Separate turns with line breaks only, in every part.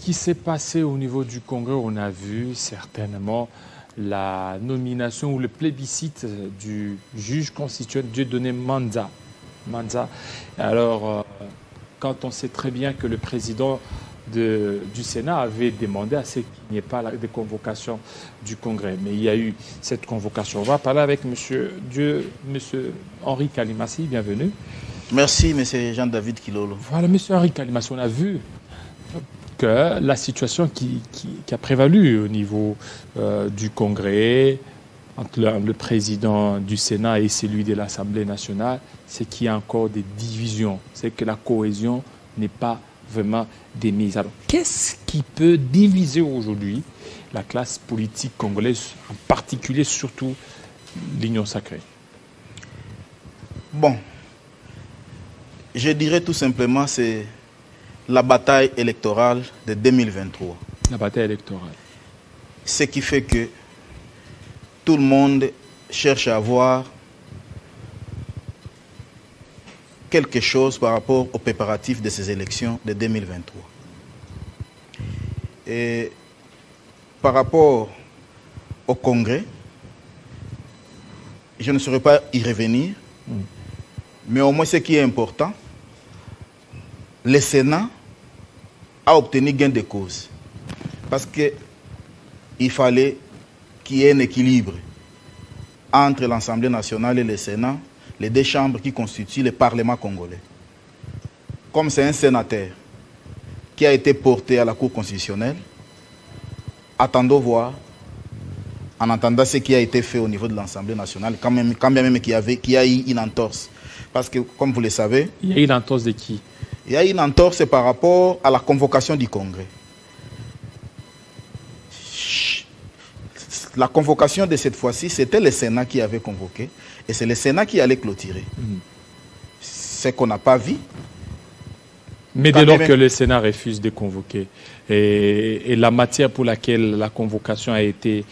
qui s'est passé au niveau du Congrès, on a vu certainement la nomination ou le plébiscite du juge constitutionnel Dieudonné Manza. Alors, quand on sait très bien que le président du Sénat avait demandé à ce qu'il n'y ait pas de convocation du Congrès. Mais il y a eu cette convocation. On va parler avec monsieur Henri Kalimassi. Bienvenue.
Merci, M. Jean-David Kilolo.
Voilà, M. Henri Kalimassi, on a vu que la situation qui a prévalu au niveau du Congrès, entre le président du Sénat et celui de l'Assemblée nationale, c'est qu'il y a encore des divisions. C'est que la cohésion n'est pas vraiment démise. Alors, qu'est-ce qui peut diviser aujourd'hui la classe politique congolaise, en particulier, surtout l'Union sacrée?
Bon, je dirais tout simplement c'est la bataille électorale de 2023.
La bataille électorale.
Ce qui fait que tout le monde cherche à avoir quelque chose par rapport aux préparatifs de ces élections de 2023. Et par rapport au Congrès, je ne saurais pas y revenir, mais au moins ce qui est important, le Sénat a obtenu gain de cause. Parce qu'il fallait qu'il y ait un équilibre entre l'Assemblée nationale et le Sénat, les deux chambres qui constituent le Parlement congolais. Comme c'est un sénateur qui a été porté à la Cour constitutionnelle, attendons voir, en entendant ce qui a été fait au niveau de l'Assemblée nationale, quand bien même qu'il y a eu une entorse. Parce que, comme vous le savez...
Il y a eu une entorse de qui?
Il y a eu une entorse par rapport à la convocation du Congrès. La convocation de cette fois-ci, c'était le Sénat qui avait convoqué. Et c'est le Sénat qui allait clôturer. Ce qu'on n'a pas vu.
Mais dès lors que le Sénat refuse de convoquer, et la matière pour laquelle la convocation a été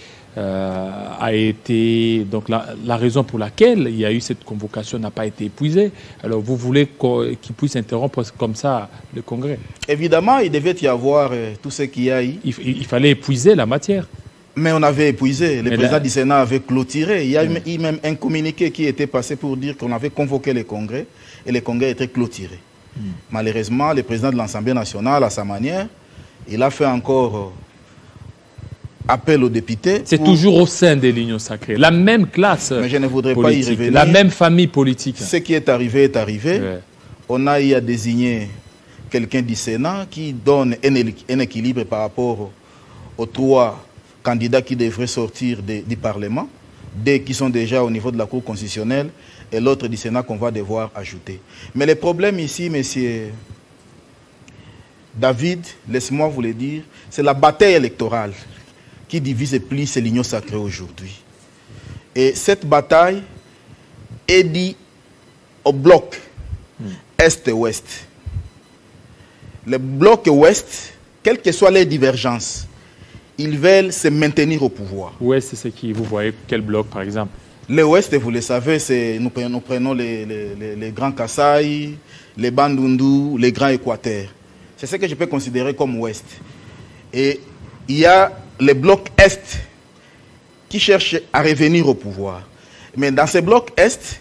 donc la raison pour laquelle il y a eu cette convocation n'a pas été épuisée. Alors vous voulez qu'il puisse interrompre comme ça le Congrès? Évidemment,
il devait y avoir tout ce qu'il y a eu.
Il fallait épuiser la matière.
Mais on avait épuisé. Le président du Sénat avait clôturé. Il y a eu même un communiqué qui était passé pour dire qu'on avait convoqué le Congrès et le Congrès était clôturé. Malheureusement, le président de l'Assemblée nationale, à sa manière, il a fait encore appel aux députés.
C'est toujours au sein de l'Union sacrée. La même classe
mais je ne voudrais
politique,
pas y revenir.
La même famille politique.
Ce qui est arrivé est arrivé. Ouais. On a eu à désigner quelqu'un du Sénat qui donne un équilibre par rapport aux trois candidats qui devraient sortir du Parlement, deux qui sont déjà au niveau de la Cour constitutionnelle et l'autre du Sénat qu'on va devoir ajouter. Mais le problème ici, monsieur David, laissez-moi vous le dire, c'est la bataille électorale qui divise et plie l'Union sacrée aujourd'hui. Et cette bataille est due au bloc Est et Ouest. Le bloc Ouest, quelles que soient les divergences, ils veulent se maintenir au pouvoir.
Ouest, c'est qui? Vous voyez quel bloc, par exemple?
Le Ouest, vous le savez, nous prenons les Grands Kasaï, les Bandundu, les Grands Équateurs. C'est ce que je peux considérer comme Ouest. Et il y a le bloc Est qui cherche à revenir au pouvoir. Mais dans ce bloc Est,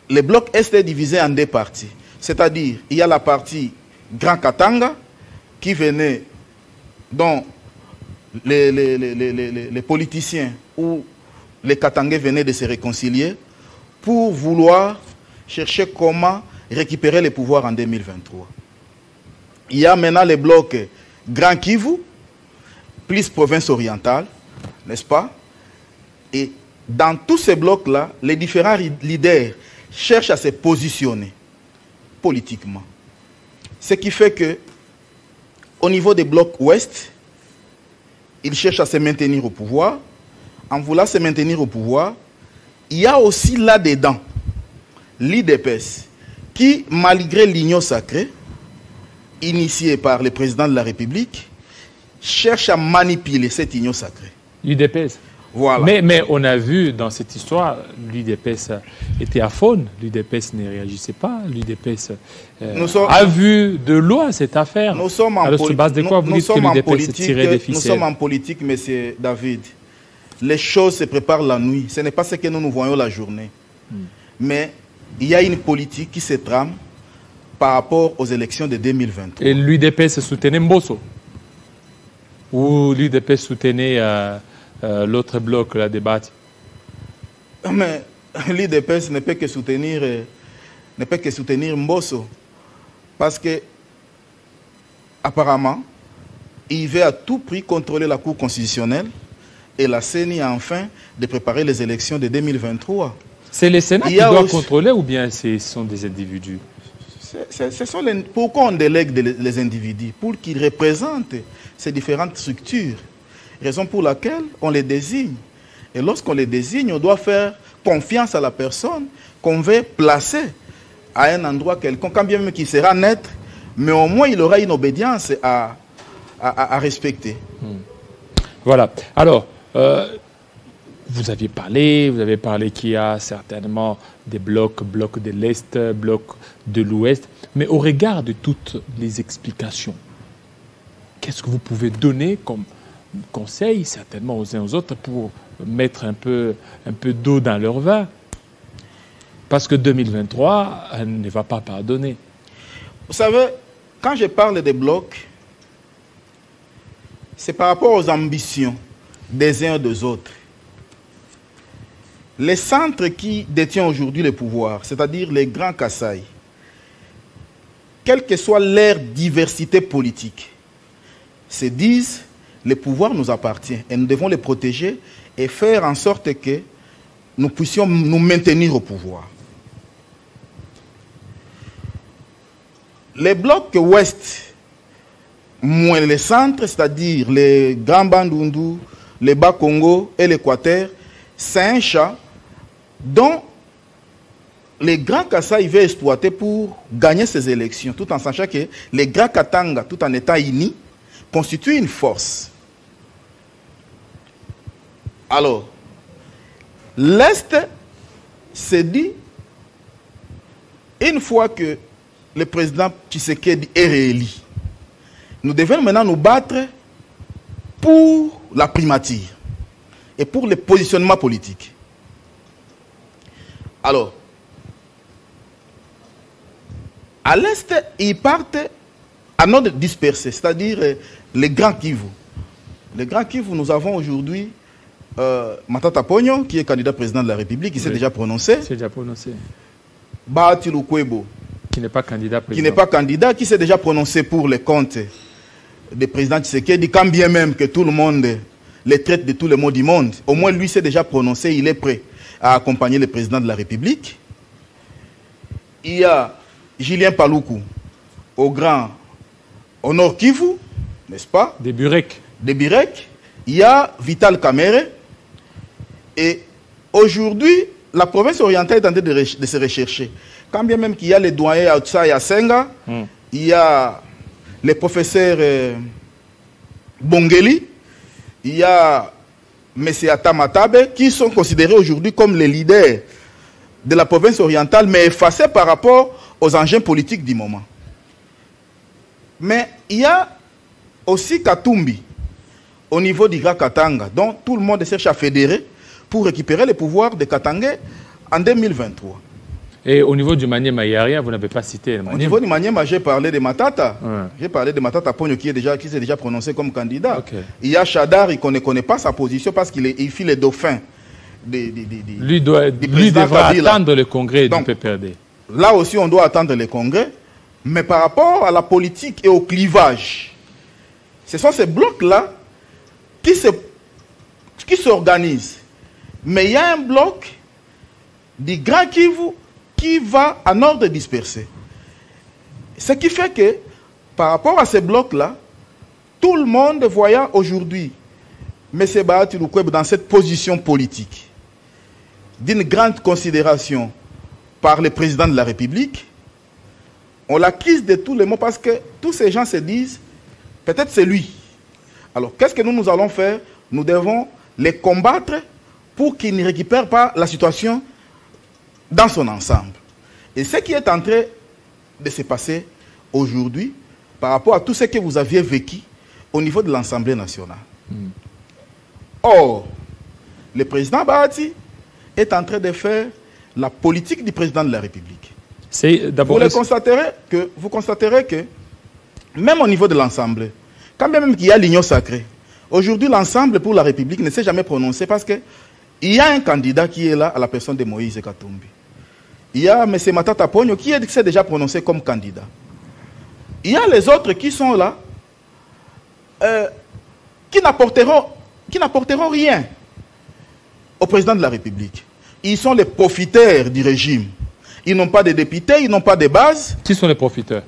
le bloc Est est divisé en deux parties. C'est-à-dire, il y a la partie Grand Katanga qui venait dont les politiciens ou les Katangais venaient de se réconcilier pour vouloir chercher comment récupérer le pouvoir en 2023. Il y a maintenant le bloc Grand Kivu, plus province orientale, n'est-ce pas? Et dans tous ces blocs-là, les différents leaders cherchent à se positionner politiquement. Ce qui fait que au niveau des blocs ouest, ils cherchent à se maintenir au pouvoir. En voulant se maintenir au pouvoir, il y a aussi là-dedans l'IDPS qui, malgré l'Union sacrée, initiée par le président de la République, cherche à manipuler cette Union sacrée.
L'UDPS?
Voilà.
Mais on a vu dans cette histoire, l'UDPS était à faune, l'UDPS ne réagissait pas, l'UDPS a vu de loin cette affaire.
Nous sommes en
Alors, sur base de quoi vous dites que l'UDPS tirait des ficelles?
Nous sommes en politique, M. David. Les choses se préparent la nuit. Ce n'est pas ce que nous voyons la journée. Mais il y a une politique qui se trame par rapport aux élections de 2023. Et
l'UDPS soutenait Mbosso? Ou l'UDPS soutenait l'autre bloc, la débat?
Mais l'UDPS ne peut que soutenir Mbosso. Parce que, apparemment, il veut à tout prix contrôler la Cour constitutionnelle et la CENI enfin de préparer les élections de 2023.
C'est le Sénat qui doit contrôler ou bien ce sont des individus?
Pourquoi on délègue les individus? Pour qu'ils représentent ces différentes structures. Raison pour laquelle on les désigne. Et lorsqu'on les désigne, on doit faire confiance à la personne qu'on veut placer à un endroit quelconque, quand bien même qu'il sera net, mais au moins il aura une obédience à respecter.
Voilà. Alors, vous avez parlé qu'il y a certainement des blocs de l'Est, blocs de l'Ouest, mais au regard de toutes les explications, qu'est-ce que vous pouvez donner comme conseil, certainement aux uns aux autres, pour mettre un peu d'eau dans leur vin? Parce que 2023 ne va pas pardonner.
Vous savez, quand je parle des blocs, c'est par rapport aux ambitions des uns et des autres. Les centres qui détiennent aujourd'hui le pouvoir, c'est-à-dire les grands Kasaï, quelle que soit leur diversité politique, se disent le pouvoir nous appartient et nous devons les protéger et faire en sorte que nous puissions nous maintenir au pouvoir. Les blocs ouest, moins les centres, c'est-à-dire les Grands Bandundu, les Bas-Congo et l'Équateur, c'est un chat dont les Grands Kasaï veulent exploiter pour gagner ces élections, tout en sachant que les Grands Katanga, tout en étant unis, constituent une force. Alors, l'Est s'est dit, une fois que le président Tshisekedi est réélu, nous devons maintenant nous battre pour la primature et pour le positionnement politique. Alors, à l'Est, ils partent en ordre dispersé, c'est-à-dire les Grands Kivu. Les Grands Kivu, nous avons aujourd'hui Matata Ponyo, qui est candidat président de la République, qui s'est déjà prononcé. Bahati Lukwebo,
qui n'est pas candidat président.
Qui n'est pas candidat, qui s'est déjà prononcé pour les comptes du président Tshisekedi, quand bien même que tout le monde les traite de tous les maux du monde. Au moins, lui s'est déjà prononcé, il est prêt à accompagner le président de la République. Il y a Julien Paluku, au Nord Kivu, n'est-ce pas?
Des Burek.
Il y a Vital Kamerhe. Et aujourd'hui, la province orientale est en train de se rechercher. Quand bien même qu'il y a les doyens Autsa et Asenga, il y a les professeurs Bongeli, il y a M. Atamatabe, qui sont considérés aujourd'hui comme les leaders de la province orientale, mais effacés par rapport aux engins politiques du moment. Mais il y a aussi Katumbi, au niveau du Grand Katanga, dont tout le monde cherche à fédérer pour récupérer les pouvoirs de Katanga en 2023.
Et au niveau du Maniema, il n'y a rien, vous n'avez pas cité le Maniema.
Au niveau du Maniema, j'ai parlé de Matata. J'ai parlé de Matata Ponyo qui s'est déjà prononcé comme candidat.
Okay.
Il y a Chadar, il ne connaît pas sa position parce qu'il fit les dauphins.
Lui devra attendre le congrès du PPRD.
Là aussi, on doit attendre le congrès. Mais par rapport à la politique et au clivage, ce sont ces blocs-là qui s'organisent. Mais il y a un bloc du Grand Kivu qui va en ordre dispersé. Ce qui fait que, par rapport à ces blocs-là, tout le monde voyant aujourd'hui M. Bahati Lukwebo dans cette position politique, d'une grande considération par le président de la République, on l'accuse de tous les mots parce que tous ces gens se disent, peut-être c'est lui. Alors, qu'est-ce que nous allons faire? Nous devons les combattre pour qu'ils ne récupèrent pas la situation dans son ensemble. Et ce qui est en train de se passer aujourd'hui, par rapport à tout ce que vous aviez vécu au niveau de l'Assemblée nationale. Or, le président Bahati est en train de faire la politique du président de la République. Vous constaterez que, même au niveau de l'Assemblée, quand même qu'il y a l'union sacrée, aujourd'hui l'Ensemble pour la République ne s'est jamais prononcé parce qu'il y a un candidat qui est là à la personne de Moïse Katumbi. Il y a M. Matata Ponyo qui s'est déjà prononcé comme candidat. Il y a les autres qui sont là, qui n'apporteront rien au président de la République. Ils sont les profiteurs du régime. Ils n'ont pas de députés, ils n'ont pas de base.
Qui sont les profiteurs?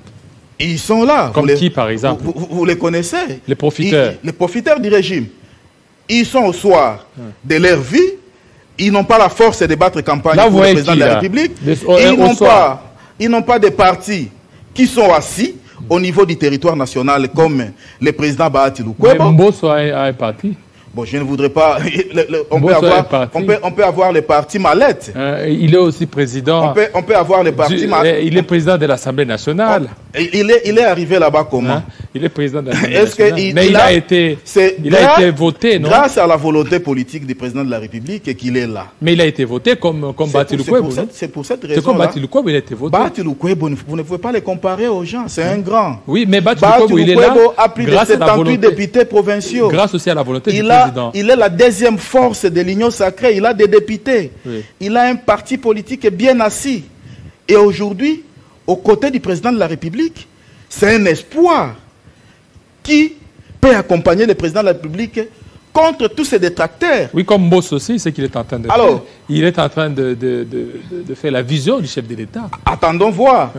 Ils sont là.
Comme qui, par exemple?
Vous les connaissez?
Les profiteurs.
Les profiteurs du régime. Ils sont au soir de leur vie. Ils n'ont pas la force de battre campagne pour le président de la République. Ils n'ont pas de partis qui sont assis au niveau du territoire national comme le président Bahati Lukwebo.
Mais Mbosso a un parti.
Bon, je ne voudrais pas... on peut avoir le parti Mallette.
Il est aussi président...
On peut avoir le parti Mallette.
Il est président de l'Assemblée nationale.
Il est arrivé là-bas comment?
Il est président de l'Assemblée nationale. Mais il a été voté, non?
Grâce à la volonté politique du président de la République qu'il est là.
Mais il a été voté comme Bahati Lukwebo.
C'est pour cette raison.
C'est comme Bahati Lukwebo, il a été voté.
Bahati Lukwebo, vous ne pouvez pas le comparer aux gens. C'est un grand.
Oui, mais Bahati Lukwebo, il est là
a plus de 78 députés provinciaux.
Grâce aussi à la volonté du président.
Il est la deuxième force de l'Union sacrée. Il a des députés. Oui. Il a un parti politique bien assis. Et aujourd'hui, aux côtés du président de la République, c'est un espoir qui peut accompagner le président de la République contre tous ces détracteurs.
Oui, comme Boss aussi, c'est qu'il est en train de faire. Il est en train de faire la vision du chef de l'État. Attendons voir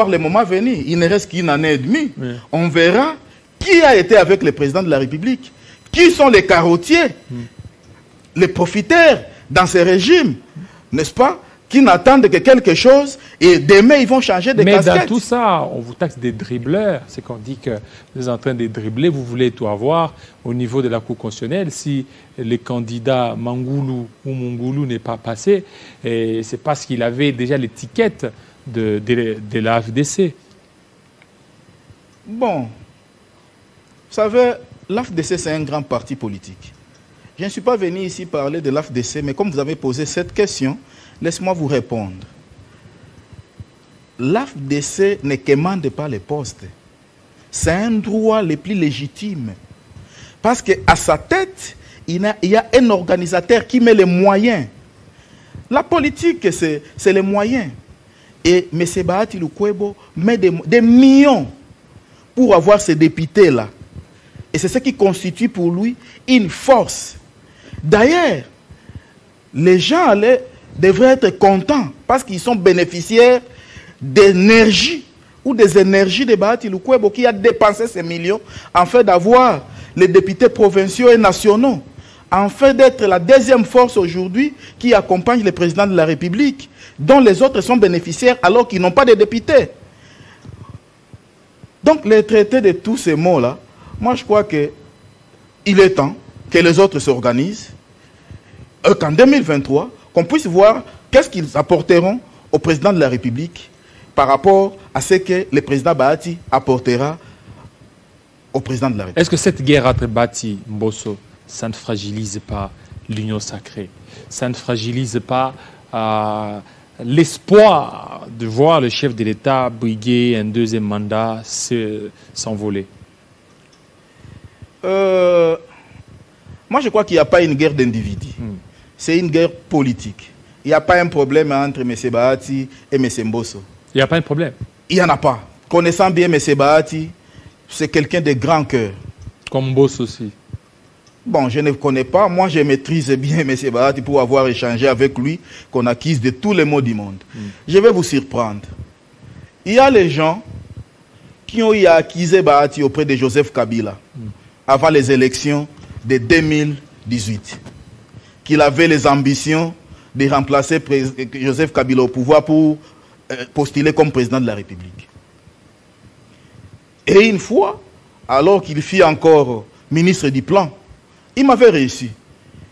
le moment venu. Il ne reste qu'une année et demie. Oui. On verra qui a été avec le président de la République. Qui sont les carottiers, les profiteurs dans ces régimes, n'est-ce pas, qui n'attendent que quelque chose et demain ils vont changer de casquette.
Mais dans tout ça, on vous taxe des dribbleurs. C'est qu'on dit que vous êtes en train de dribbler, vous voulez tout avoir au niveau de la Cour constitutionnelle. Si le candidat Mangoulou ou Mongoulou n'est pas passé, c'est parce qu'il avait déjà l'étiquette de la FDC.
Bon, vous savez... L'AFDC, c'est un grand parti politique. Je ne suis pas venu ici parler de l'AFDC, mais comme vous avez posé cette question, laisse-moi vous répondre. L'AFDC ne commande pas les postes. C'est un droit le plus légitime. Parce qu'à sa tête, il y a un organisateur qui met les moyens. La politique, c'est les moyens. Et M. Bahati Lukwebo met des millions pour avoir ces députés-là. Et c'est ce qui constitue pour lui une force. D'ailleurs, les gens devraient être contents parce qu'ils sont bénéficiaires d'énergie ou des énergies de Bahati Lukwebo qui a dépensé ces millions en fait d'avoir les députés provinciaux et nationaux, en fait d'être la deuxième force aujourd'hui qui accompagne le président de la République, dont les autres sont bénéficiaires alors qu'ils n'ont pas de députés. Donc, les traités de tous ces mots-là, moi, je crois qu'il est temps que les autres s'organisent, qu'en 2023, qu'on puisse voir qu'est-ce qu'ils apporteront au président de la République par rapport à ce que le président Bahati apportera au président de la République.
Est-ce que cette guerre entre Bahati et Mbosso, ça ne fragilise pas l'union sacrée? Ça ne fragilise pas l'espoir de voir le chef de l'État briguer un deuxième mandat s'envoler?
Moi, je crois qu'il n'y a pas une guerre d'individus. C'est une guerre politique. Il n'y a pas un problème entre M. Bahati et M. Mbosso.
Il n'y a pas un problème?
Il n'y en a pas. Connaissant bien M. Bahati, c'est quelqu'un de grand cœur.
Comme Mbosso aussi.
Bon, je ne connais pas. Moi, je maîtrise bien M. Bahati pour avoir échangé avec lui, qu'on acquise de tous les maux du monde. Je vais vous surprendre. Il y a les gens qui ont acquis Bahati auprès de Joseph Kabila avant les élections de 2018. Qu'il avait les ambitions de remplacer Joseph Kabila au pouvoir pour postuler comme président de la République. Et une fois, alors qu'il fut encore ministre du Plan, il m'avait réussi.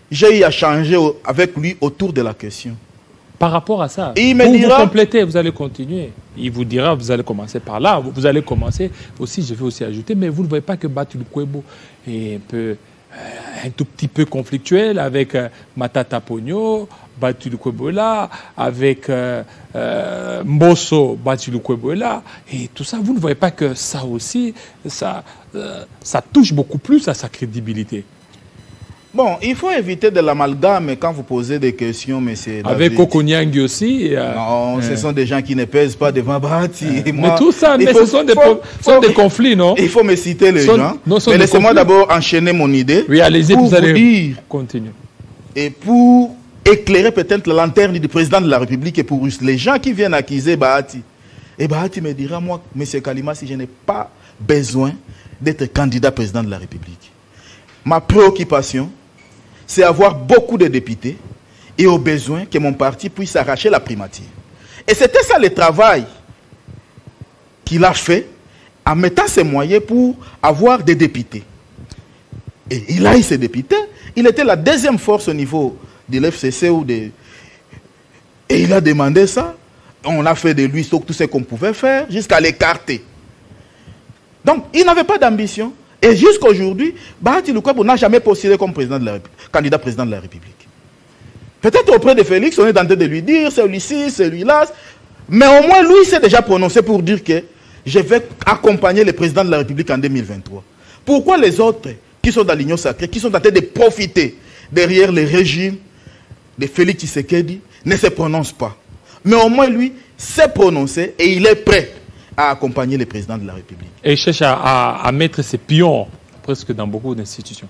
j'ai eu à changer avec lui autour de la question.
Par rapport à ça,
et il me dira,
vous complétez, vous allez continuer. Il vous dira, vous allez commencer par là, vous allez commencer aussi, je vais aussi ajouter, mais vous ne voyez pas que Batu Lukwebo est un tout petit peu conflictuel avec Matata Pogno, Batu Lukwebo là, avec Mbosso, Batu Lukwebo là, et tout ça, vous ne voyez pas que ça aussi, ça touche beaucoup plus à sa crédibilité.
Bon, il faut éviter de l'amalgame quand vous posez des questions, monsieur David.
Avec Koko Nyangi aussi.
Non, ce sont des gens qui ne pèsent pas devant Bahati.
Mais tout ça, ce sont des conflits, non?
Il faut me citer les gens.
Non,
mais laissez-moi d'abord enchaîner mon idée.
Oui, allez-y, vous allez
dire,
continuer.
Et pour éclairer peut-être la lanterne du président de la République et pour les gens qui viennent accuser Bahati. Et Bahati me dira, moi, monsieur Kalima, si je n'ai pas besoin d'être candidat président de la République. Ma préoccupation, c'est avoir beaucoup de députés et au besoin que mon parti puisse arracher la primature. Et c'était ça le travail qu'il a fait en mettant ses moyens pour avoir des députés. Et il a eu ses députés. Il était la deuxième force au niveau de l'FCC. Et il a demandé ça. On a fait de lui tout ce qu'on pouvait faire jusqu'à l'écarter. Donc, il n'avait pas d'ambition. Et jusqu'à aujourd'hui, Bahati Lukwebo n'a jamais postulé comme candidat président de la République. Peut-être auprès de Félix, on est en train de lui dire, celui-ci, celui-là. Mais au moins, lui, s'est déjà prononcé pour dire que je vais accompagner le président de la République en 2023. Pourquoi les autres qui sont dans l'Union sacrée, qui sont en train de profiter derrière le régime de Félix Tshisekedi, ne se prononcent pas? Mais au moins, lui, s'est prononcé et il est prêt à accompagner le président de la République.
Et il cherche à mettre ses pions presque dans beaucoup d'institutions.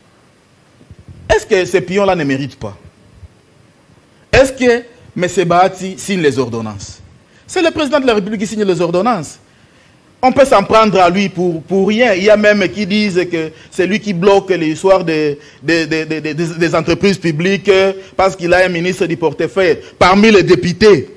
Est-ce que ces pions-là ne méritent pas? Est-ce que M. Bahati signe les ordonnances? C'est le président de la République qui signe les ordonnances. On peut s'en prendre à lui pour rien. Il y a même qui disent que c'est lui qui bloque l'histoire des entreprises publiques parce qu'il a un ministre du portefeuille. Parmi les députés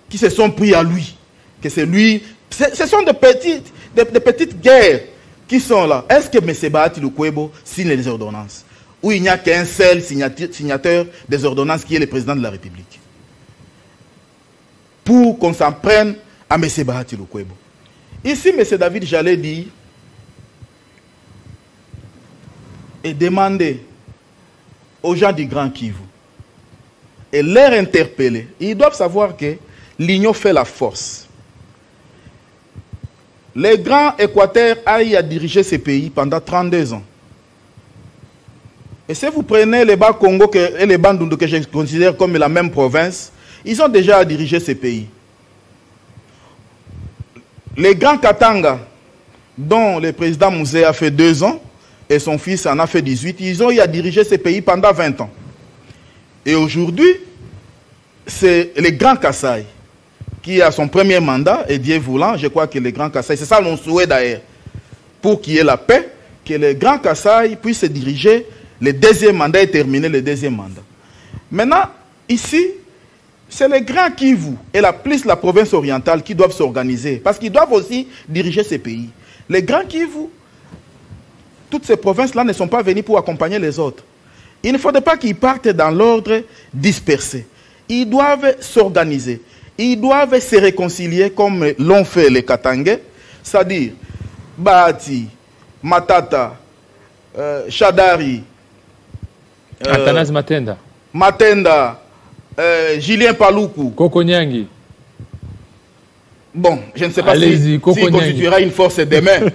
qui se sont pris à lui, que c'est lui, ce sont des petites guerres qui sont là. Est-ce que M. Bahati Lukwebo signe les ordonnances? Ou il n'y a qu'un seul signateur des ordonnances qui est le président de la République? Pour qu'on s'en prenne à M. Bahati Lukwebo. Ici, M. David Jallet dit et demander aux gens du Grand Kivu et leur interpeller. Ils doivent savoir que l'union fait la force. Le Grand Équateur a eu à diriger ce pays pendant 32 ans. Et si vous prenez les Bas-Congo et les Bandundu que je considère comme la même province, ils ont déjà à diriger ce pays. Les Grands Katanga, dont le président Mouzé a fait 2 ans, et son fils en a fait 18, ils ont eu à diriger ce pays pendant 20 ans. Et aujourd'hui, c'est le Grand Kassai qui a son premier mandat, et Dieu voulant, je crois que le Grand Kassai, c'est ça mon souhait d'ailleurs, pour qu'il y ait la paix, que le Grand Kassai puisse diriger le deuxième mandat et terminer le deuxième mandat. Maintenant, ici, c'est le Grand Kivu et la province orientale qui doivent s'organiser, parce qu'ils doivent aussi diriger ces pays. Les Grands Kivu, toutes ces provinces-là ne sont pas venues pour accompagner les autres. Il ne faudrait pas qu'ils partent dans l'ordre dispersé. Ils doivent s'organiser. Ils doivent se réconcilier comme l'ont fait les Katangais, c'est-à-dire Bahati, Matata, Chadari,
Athanase Matenda,
Julien Paluku,
Koko Nyangi.
Bon, je ne sais pas s'il
constituera
une force demain.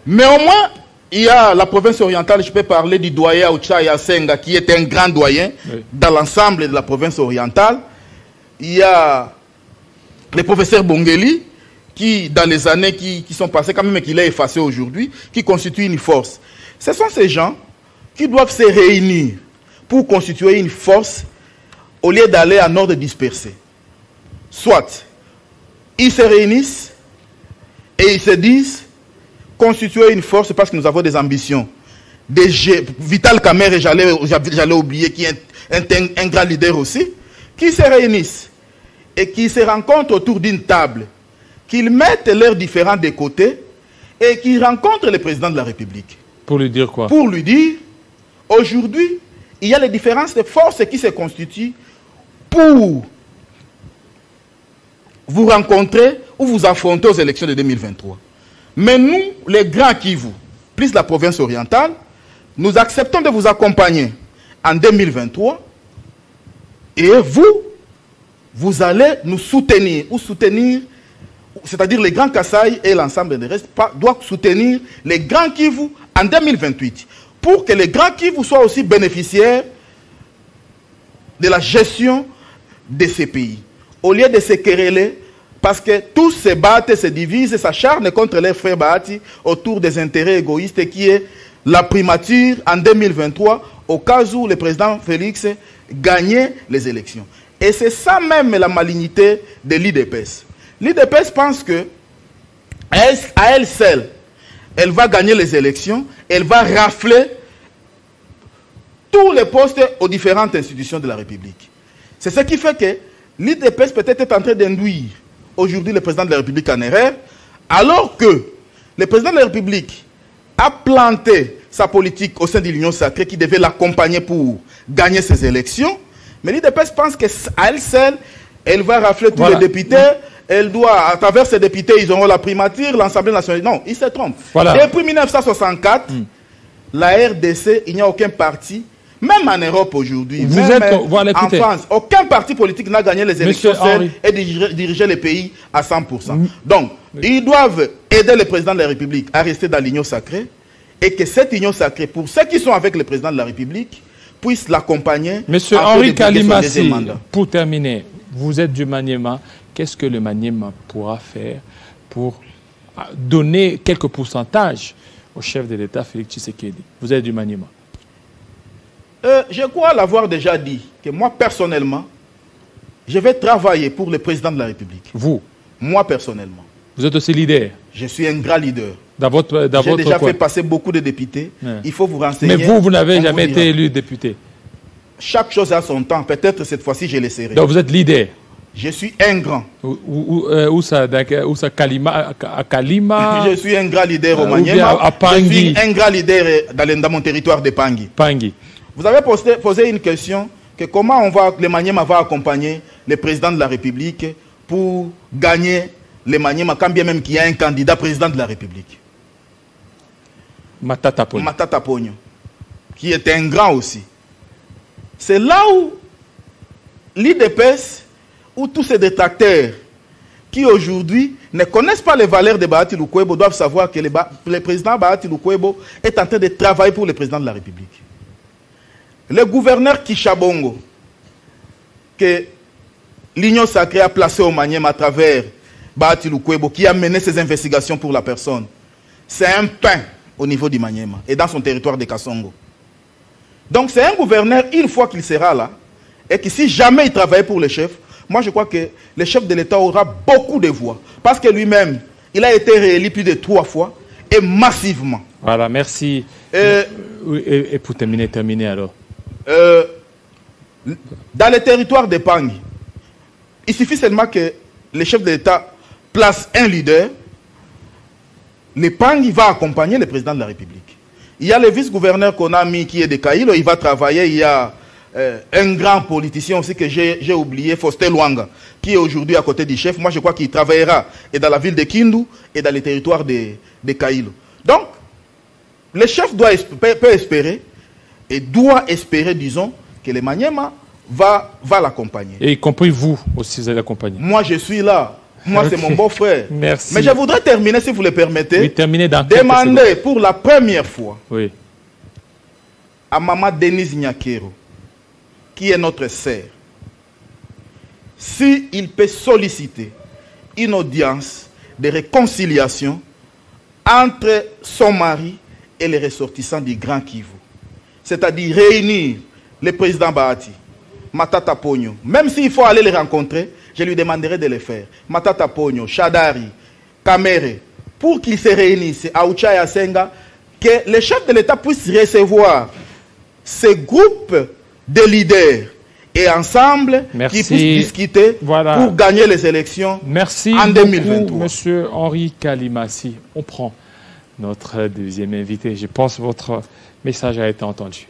Mais au moins, il y a la province orientale, je peux parler du doyen Ochaya Senga, qui est un grand doyen dans l'ensemble de la province orientale. Il y a le professeur Bongeli, qui, dans les années qui sont passées, quand même qu'il est effacé aujourd'hui, qui constitue une force. Ce sont ces gens qui doivent se réunir pour constituer une force au lieu d'aller en ordre dispersé. Soit, ils se réunissent et ils se disent constituer une force parce que nous avons des ambitions. Vital Kamerhe, j'allais oublier, qui est un grand leader aussi, qui se réunissent et qui se rencontrent autour d'une table, qu'ils mettent leurs différends de côté et qu'ils rencontrent le président de la République.
Pour lui dire quoi?
Pour lui dire, Aujourd'hui, il y a les différences de forces qui se constituent pour vous rencontrer ou vous affronter aux élections de 2023. Mais nous, les Grands Kivu, plus la province orientale, nous acceptons de vous accompagner en 2023 et vous allez nous soutenir, ou soutenir, c'est-à-dire les Grands Kasaï et l'ensemble des restes, doivent soutenir les Grands Kivu en 2028 pour que les Grands Kivu soient aussi bénéficiaires de la gestion de ces pays. Au lieu de se quereller, parce que tous se battent, se divisent, s'acharnent contre les frères Bahati autour des intérêts égoïstes qui est la primature en 2023 au cas où le président Félix gagnait les élections. Et c'est ça même la malignité de l'IDPS. L'IDPS pense que à elle seule, elle va gagner les élections, elle va rafler tous les postes aux différentes institutions de la République. C'est ce qui fait que l'IDPS peut-être est en train d'induire aujourd'hui le président de la République en erreur, alors que le président de la République a planté sa politique au sein de l'Union sacrée qui devait l'accompagner pour gagner ces élections. Mais l'IDPS pense qu'à elle seule, elle va rafler tous les députés. Elle doit, à travers ces députés, ils auront la primature, l'Assemblée nationale. Non, il se trompe. Voilà. Depuis 1964, la RDC, il n'y a aucun parti, même en Europe aujourd'hui, même en France, aucun parti politique n'a gagné les élections et dirigé les pays à 100%. Donc, ils doivent aider le président de la République à rester dans l'Union sacrée et que cette Union sacrée, pour ceux qui sont avec le président de la République, puisse l'accompagner.
Monsieur Henri Kalimassi, pour terminer, vous êtes du Maniema. Qu'est-ce que le Maniema pourra faire pour donner quelques pourcentages au chef de l'État, Félix Tshisekedi? Vous êtes du Maniema.
Je crois l'avoir déjà dit, que moi, personnellement, je vais travailler pour le président de la République.
Vous?
Moi, personnellement.
Vous êtes aussi leader?
Je suis un grand leader.
J'ai
déjà fait passer beaucoup de députés. Ouais. Il faut vous renseigner.
Mais vous n'avez jamais été élu député?
Chaque chose a son temps. Peut-être cette fois-ci, je l'essaierai.
Donc vous êtes leader?
Je suis un grand.
Où ça, Kalima?
Je suis un grand leader au Maniema. Je suis un grand leader dans mon territoire de Pangui.
Pangui.
Vous avez posé une question, que comment le Maniema va accompagner le président de la République pour gagner le Maniema, quand bien même qu'il y a un candidat président de la République.
Matata Ponyo.
Matata Ponyo, qui est un grand aussi. C'est là où l'IDPS, où tous ces détracteurs qui aujourd'hui ne connaissent pas les valeurs de Bahati Lukwebo doivent savoir que le président Bahati Lukwebo est en train de travailler pour le président de la République. Le gouverneur Kishabongo, que l'Union sacrée a placé au Maniema à travers Bahati Lukwebo, qui a mené ses investigations pour la personne, c'est un pain au niveau du Maniema et dans son territoire de Kassongo. Donc c'est un gouverneur, une fois qu'il sera là, et que si jamais il travaille pour le chef, moi je crois que le chef de l'État aura beaucoup de voix. Parce que lui-même, il a été réélu plus de 3 fois et massivement.
Voilà, merci. Et pour terminer alors.
Dans le territoire de Pangui, il suffit seulement que le chef de l'État place un leader, le Pangui va accompagner le président de la République. Il y a le vice-gouverneur qu'on a mis qui est de Kaïlo, il va travailler. Il y a un grand politicien aussi que j'ai oublié, Faustin Luanga, qui est aujourd'hui à côté du chef. Moi, je crois qu'il travaillera et dans la ville de Kindu et dans les territoires de Kaïlo. Donc, le chef peut espérer et doit espérer, disons, que le Maniema va l'accompagner.
Et y compris vous aussi, vous allez l'accompagner.
Moi, je suis là. Moi, c'est mon beau-frère.
Merci.
Mais je voudrais terminer, si vous le permettez.
Oui, terminer dans
demander pour la première fois
à
Maman Denise Nyakero, qui est notre sœur, s'il peut solliciter une audience de réconciliation entre son mari et les ressortissants du Grand Kivu. C'est-à-dire réunir le président Bahati, Matata Ponyo. Même s'il faut aller les rencontrer, je lui demanderai de le faire. Matata Ponyo, Shadari, Kamere, pour qu'ils se réunissent à Uchaya Senga, que les chefs de l'État puissent recevoir ces groupes de leaders et ensemble qu'ils puissent discuter pour gagner les élections en 2023.
Monsieur Henri Kalimassi, on prend notre deuxième invité. Je pense que votre message a été entendu.